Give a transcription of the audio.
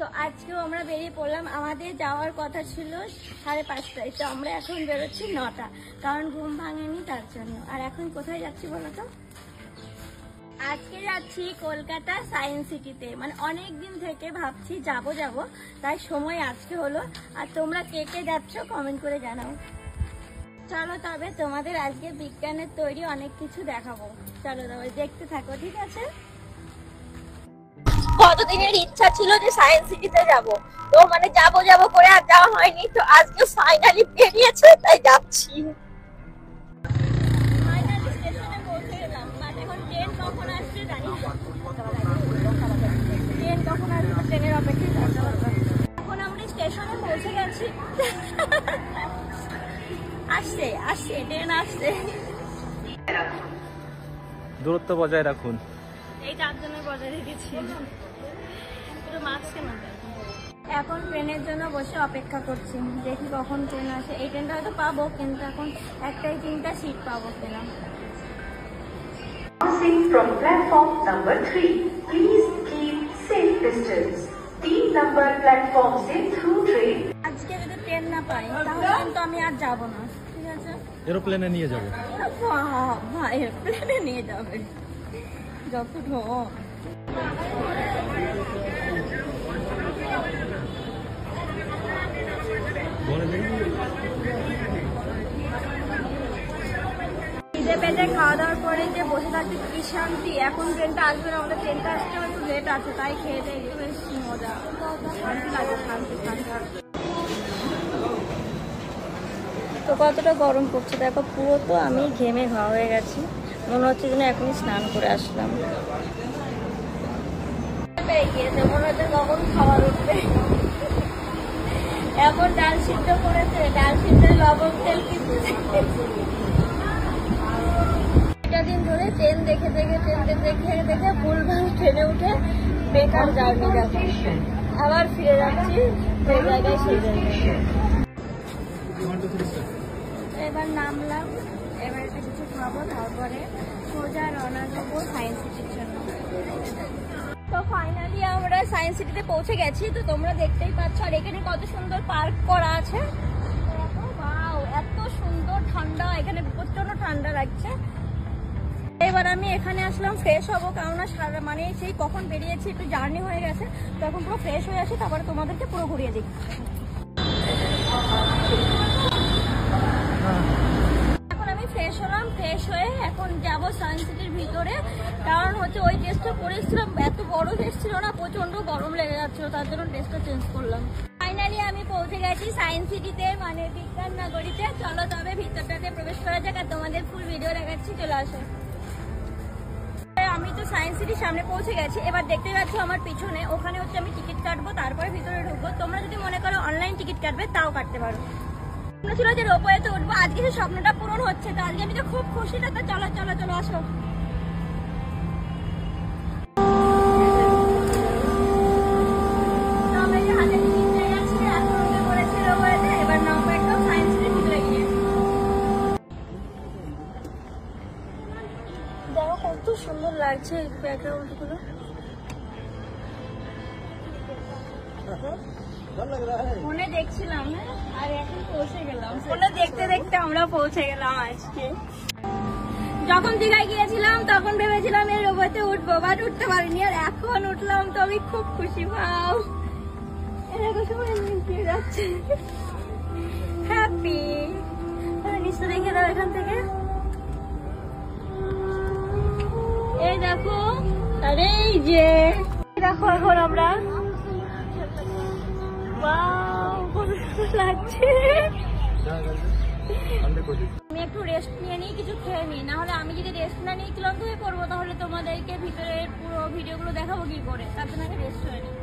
তো আজকেও আমরা বেরিয়ে পড়লাম। আমাদের যাওয়ার কথা ছিল 5:30টায়, তো আমরা এখন বেরোচ্ছি 9টা, কারণ ঘুম ভাঙেনি তার জন্য। আর এখন কোথায় যাচ্ছি বলো তো? আজকে যাচ্ছি কলকাতা সায়েন্স সিটিতে। মানে অনেক দিন থেকে ভাবছি যাব, তাই সময় আজকে হলো। আর তোমরা কে কে যাচ্ছ কমেন্ট করে জানাও। চলো তবে তোমাদের আজকে বিজ্ঞানের তৈরি অনেক কিছু দেখাবো। চলো তবে দেখতে থাকো, ঠিক আছে? কতদিনের ইচ্ছা ছিল যে সায়েন্স সিটিতে যাব, তো মানে যাব করে আর যাওয়া হয়নি। তো আজকে ফাইনালি বেরিয়েছে, তাই যাচ্ছি। ফাইনালি স্টেশনে পৌঁছে গেলাম। বাট এখন ট্রেন কখন আসছে জানি না। ট্রেন কখন আসবে, ট্রেনের অপেক্ষায় থাকতে হবে। এখন আমরা স্টেশনে পৌঁছে গেছি। আসছে ট্রেন আসছে। দূরত্ব বজায় রাখুন। এই 4 জনের বজায় রেখেছি। এখন ট্রেনের জন্য বসে অপেক্ষা করছি, দেখি কখন ট্রেন আসে। এই ট্রেনটা হয়তো পাবো, কিন্তু এখন 1-3টা সিট পাবো কিনা। From platform number 3, please keep safe distance. 3 number platform se through train. আজকে যদি ট্রেন না পাই তাহলে কিন্তু আমি আর যাব না, ঠিক আছে? এরোপ্লেনে নিয়ে যাবে। ভাই এরোপ্লেনে নিয়ে যাবে যখন হোক। পেটে খাওয়া দাওয়ার পরে যে বসে থাকতে কি শান্তি। এখন ট্রেনটা আসবে না, আমাদের ট্রেনটা আসতে একটু লেট আছে, তাই খেয়ে দেয় বেশ মজা, শান্তি লাগে, শান্তি। তো কতটা গরম পড়ছে দেখো, পুরো তো আমি ঘেমে ঘা হয়ে গেছি। মনে হচ্ছে যেন এখনই স্নান করে আসলাম। মনে হচ্ছে কখন খাবার উঠবে। এখন ডাল সিদ্ধ করেছে, ডাল সিদ্ধ লবণ তেল কিন্তু দিন ধরে ট্রেন দেখে ভুলভাল ট্রেনে উঠে বেকার জার্নি যাচ্ছে। আবার ফিরে যাচ্ছি সেই জায়গায়, এবার নামলাম। এবার একটা কিছু খাবো, তারপরে সোজা রওনা দেবো সায়েন্স সিটির জন্য। তো ফাইনালি আমরা সায়েন্স সিটিতে পৌঁছে গেছি। তো তোমরা দেখতেই পাচ্ছ, আর এখানে কত সুন্দর পার্ক করা আছে। এত সুন্দর ঠান্ডা, এখানে প্রচন্ড ঠান্ডা লাগছে। এবার আমি এখানে আসলাম ফ্রেশ হবো, কারণ মানে সেই কখন বেরিয়েছি, একটু জার্নি হয়ে গেছে। তখন পুরো ফ্রেশ হয়ে আসি, তারপরে তোমাদেরকে পুরো ঘুরিয়ে দিই। এখন আমি ফ্রেশ হলাম, ফ্রেশ হয়ে এখন যাবো সায়েন্স সিটির ভিতরে। কারণ হচ্ছে ওই ড্রেসটা পরেছিলাম, এত বড় ড্রেস ছিল না, প্রচন্ড গরম লেগে যাচ্ছিল, তার জন্য ড্রেসটা চেঞ্জ করলাম। ফাইনালি আমি পৌঁছে গেছি সায়েন্স সিটিতে, মানে বিজ্ঞান নগরীতে। চলো তবে ভিতরটাতে প্রবেশ করা যাক, আর তোমাদের ফুল ভিডিও দেখাচ্ছি, চলে আসো। আমি তো সায়েন্স সিটির সামনে পৌঁছে গেছি। এবার দেখতে পাচ্ছ আমার পিছনে, ওখানে হচ্ছে আমি টিকিট কাটবো, তারপরে ভিতরে ঢুকবো। তোমরা যদি মনে করো অনলাইন টিকিট কাটবে, তাও কাটতে পারো। মনে ছিল যে রোপওয়েতে উঠবো, আজকে সেই স্বপ্নটা পূরণ হচ্ছে। তো আজকে আমি তো খুব খুশি। তো চলো আসো। এবার নামবো একদম সায়েন্স সিটির ভিতরে গিয়ে। দেখো কত সুন্দর লাগছে ব্যাকগ্রাউন্ড গুলো। ফোনে দেখছিলাম, আর এখন পৌঁছে গেলাম। ফোনে দেখতে আমরা পৌঁছে গেলাম আজকে। যখন দীঘায় গিয়েছিলাম তখন ভেবেছিলাম এই রোবটে উঠবো, বাট উঠতে পারিনি। আর এখন উঠলাম, তো আমি খুব খুশি। ভাও এরকম সময় যাচ্ছে, হ্যাপি। নিশ্চয় দেখে দাও এখান থেকে। এই দেখো, আরে এই যে দেখো, এখন আমরা লাগছে। আমি একটু রেস্ট নিয়ে নিই, কিছু খেয়ে নিই, না হলে আমি যদি রেস্ট না নিই ক্লান্ত হয়ে পড়বো, তাহলে তোমাদেরকে ভিতরের পুরো ভিডিওগুলো দেখাবো কি করে। তার জন্য রেস্ট হয়ে নিই।